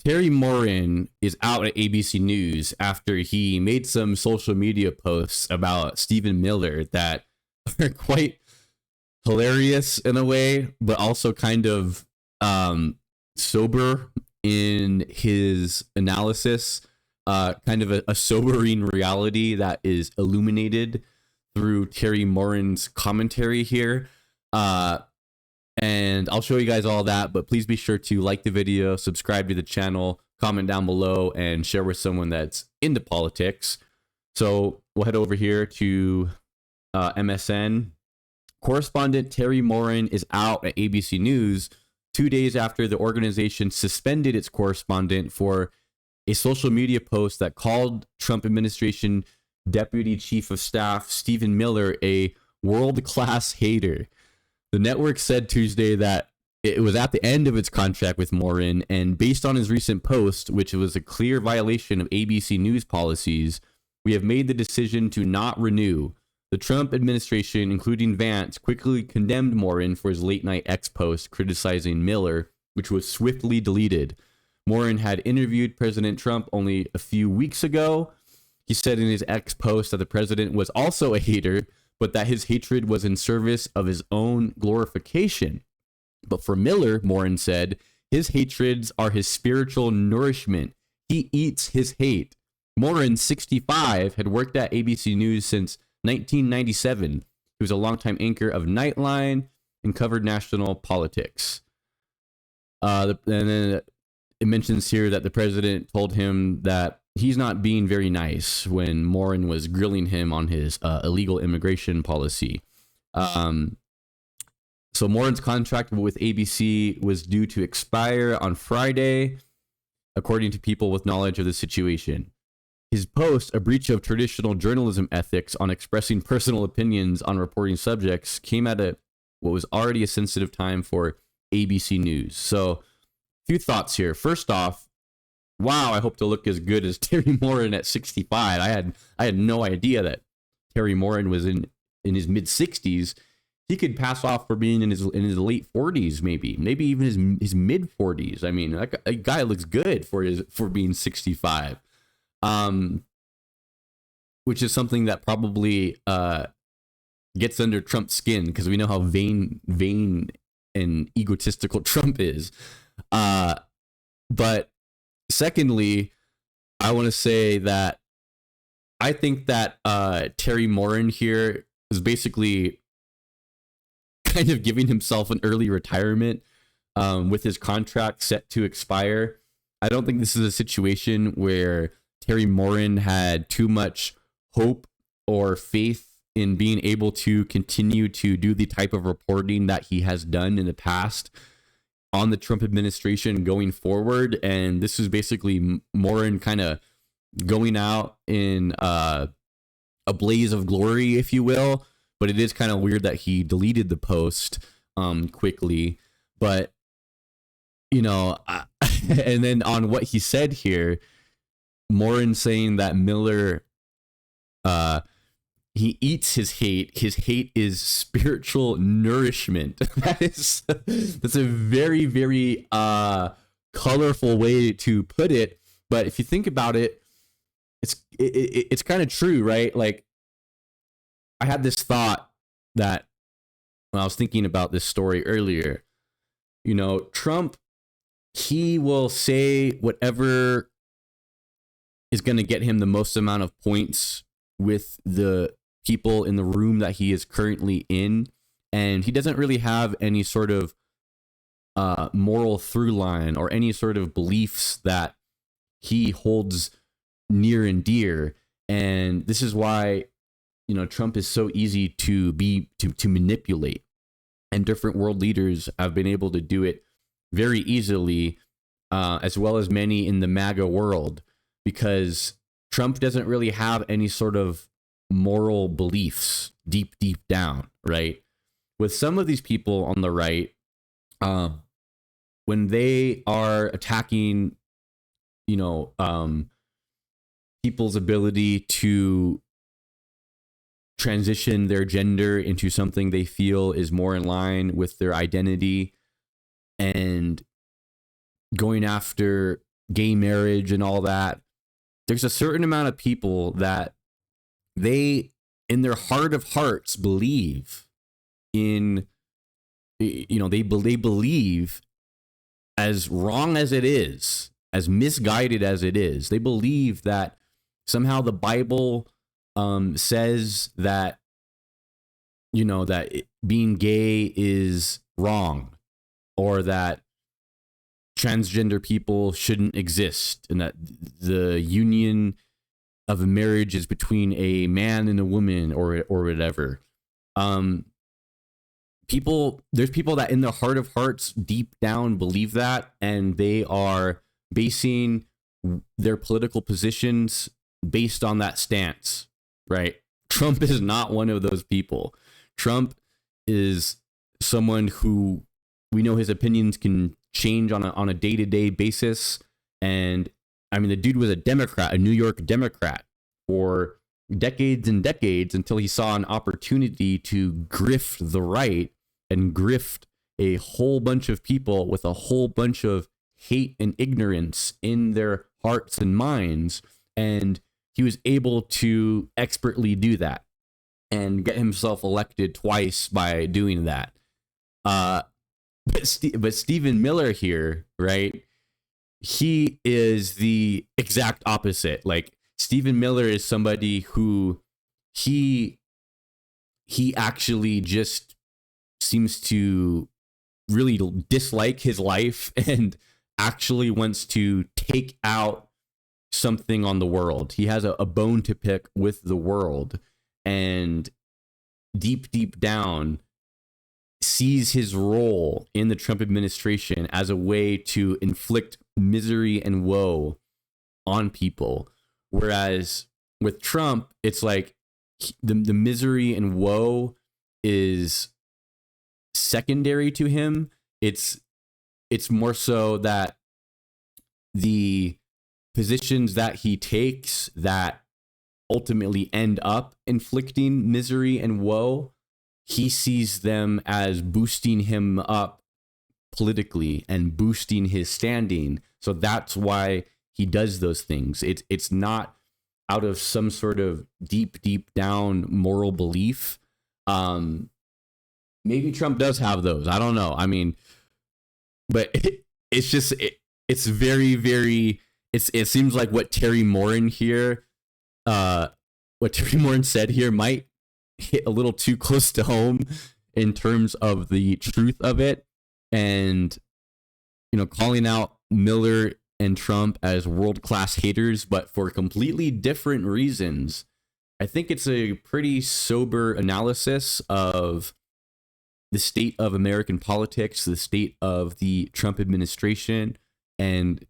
Terry Moran is out at ABC News after he made some social media posts about Stephen Miller that are quite hilarious in a way, but also kind of sober in his analysis. Kind of a sobering reality that is illuminated through Terry Moran's commentary here. And I'll show you guys all that, but please be sure to like the video, subscribe to the channel, comment down below, and share with someone that's into politics. So we'll head over here to MSN. Correspondent Terry Moran is out at ABC News 2 days after the organization suspended its correspondent for a social media post that called Trump administration Deputy Chief of Staff Stephen Miller a world-class hater. The network said Tuesday that it was at the end of its contract with Moran, and based on his recent post, which was a clear violation of ABC News policies, we have made the decision to not renew. The Trump administration, including Vance, quickly condemned Moran for his late-night X post criticizing Miller, which was swiftly deleted. Moran had interviewed President Trump only a few weeks ago. He said in his X post that the president was also a hater, but that his hatred was in service of his own glorification. But for Miller, Moran said, his hatreds are his spiritual nourishment. He eats his hate. Moran, 65, had worked at ABC News since 1997. He was a longtime anchor of Nightline and covered national politics. And then it mentions here that the president told him that he's not being very nice when Moran was grilling him on his illegal immigration policy. So Moran's contract with ABC was due to expire on Friday, according to people with knowledge of the situation. His post, a breach of traditional journalism ethics on expressing personal opinions on reporting subjects, came at what was already a sensitive time for ABC News. So, a few thoughts here. First off, wow, I hope to look as good as Terry Moran at 65. I had no idea that Terry Moran was in his mid 60s. He could pass off for being in his late 40s, maybe even his mid 40s. I mean, that guy looks good for being 65. Which is something that probably gets under Trump's skin, because we know how vain and egotistical Trump is. But secondly, I want to say that I think that Terry Moran here is basically kind of giving himself an early retirement with his contract set to expire. I don't think this is a situation where Terry Moran had too much hope or faith in being able to continue to do the type of reporting that he has done in the past on the Trump administration going forward. And this is basically Moran kind of going out in a blaze of glory, if you will. But it is kind of weird that he deleted the post quickly. But, you know, and then on what he said here, Moran saying that Miller, he eats his hate. His hate is spiritual nourishment. That's a very, very colorful way to put it. But if you think about it, it's kind of true, right? Like, I had this thought that when I was thinking about this story earlier, you know, Trump, he will say whatever is going to get him the most amount of points with the people in the room that he is currently in. And he doesn't really have any sort of moral through line or any sort of beliefs that he holds near and dear. And this is why, you know, Trump is so easy to manipulate, and different world leaders have been able to do it very easily, as well as many in the MAGA world, because Trump doesn't really have any sort of moral beliefs deep down, right? With some of these people on the right, when they are attacking, you know, people's ability to transition their gender into something they feel is more in line with their identity, and going after gay marriage and all that. There's a certain amount of people that they, in their heart of hearts, believe in, they believe, as wrong as it is, as misguided as it is, they believe that somehow the Bible says that, being gay is wrong, or that transgender people shouldn't exist, and that the union of a marriage is between a man and a woman, or whatever. There's people that in their heart of hearts, deep down, believe that, and they are basing their political positions based on that stance, right? Trump is not one of those people. Trump is someone who we know his opinions can change on a day-to-day basis. And I mean, the dude was a Democrat, a New York Democrat, for decades and decades, until he saw an opportunity to grift the right and grift a whole bunch of people with a whole bunch of hate and ignorance in their hearts and minds. And he was able to expertly do that and get himself elected twice by doing that. But Stephen Miller here, right? He is the exact opposite. Like, Stephen Miller is somebody who he actually just seems to really dislike his life and actually wants to take out something on the world. He has a bone to pick with the world, and deep down sees his role in the Trump administration as a way to inflict misery and woe on people. Whereas with Trump, it's like the misery and woe is secondary to him. It's more so that the positions that he takes that ultimately end up inflicting misery and woe, he sees them as boosting him up politically and boosting his standing. So that's why he does those things. It's not out of some sort of deep down moral belief. Maybe Trump does have those. I don't know. I mean, but it's just it's very, very. It seems like what Terry Moran here, what Terry Moran said here might hit a little too close to home in terms of the truth of it, and calling out Miller and Trump as world-class haters, but for completely different reasons. I think it's a pretty sober analysis of the state of American politics, the state of the Trump administration, and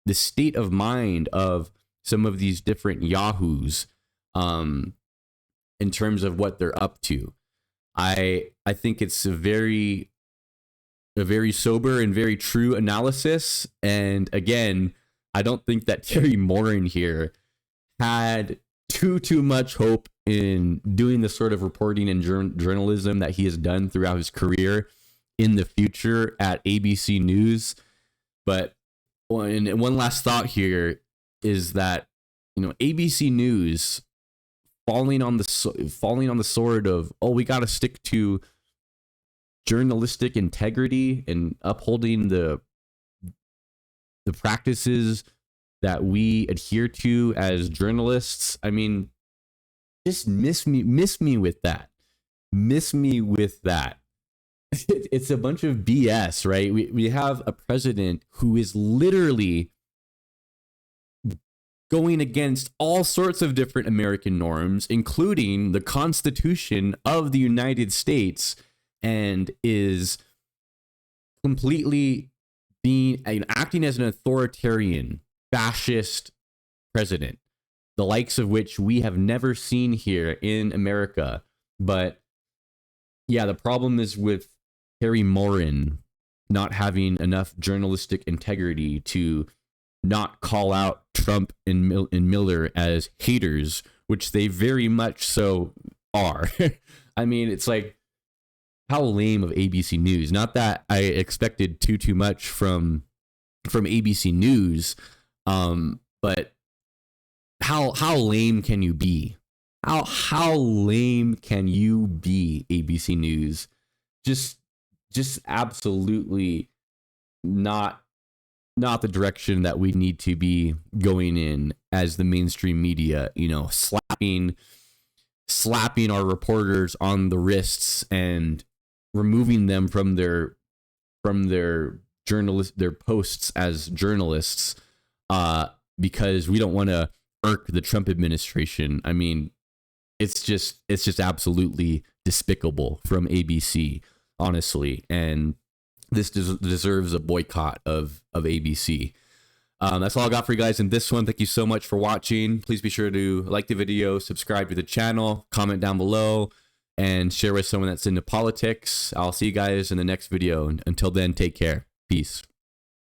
the state of mind of some of these different yahoos in terms of what they're up to. I think it's a very sober and very true analysis. And again, I don't think that Terry Moran here had too much hope in doing the sort of reporting and journalism that he has done throughout his career in the future at ABC News. But one last thought here is that ABC News falling on the sword of, we got to stick to journalistic integrity and upholding the practices that we adhere to as journalists. I mean, just miss me with that. Miss me with that. It's a bunch of BS, right? We have a president who is literally going against all sorts of different American norms, including the Constitution of the United States, and is completely acting as an authoritarian, fascist president, the likes of which we have never seen here in America. But yeah, the problem is with Terry Moran not having enough journalistic integrity to not call out Trump and Miller as haters, which they very much so are. I mean, it's like, how lame of ABC News. Not that I expected too much from from ABC News. But how lame can you be? How lame can you be, ABC News? Just absolutely not the direction that we need to be going in as the mainstream media. You know, slapping our reporters on the wrists and removing them from their posts as journalists, because we don't want to irk the Trump administration. I mean, it's just absolutely despicable from ABC, honestly, and this deserves a boycott of ABC. That's all I got for you guys in this one. Thank you so much for watching. Please be sure to like the video, subscribe to the channel, comment down below, and share with someone that's into politics. I'll see you guys in the next video. Until then, take care. Peace.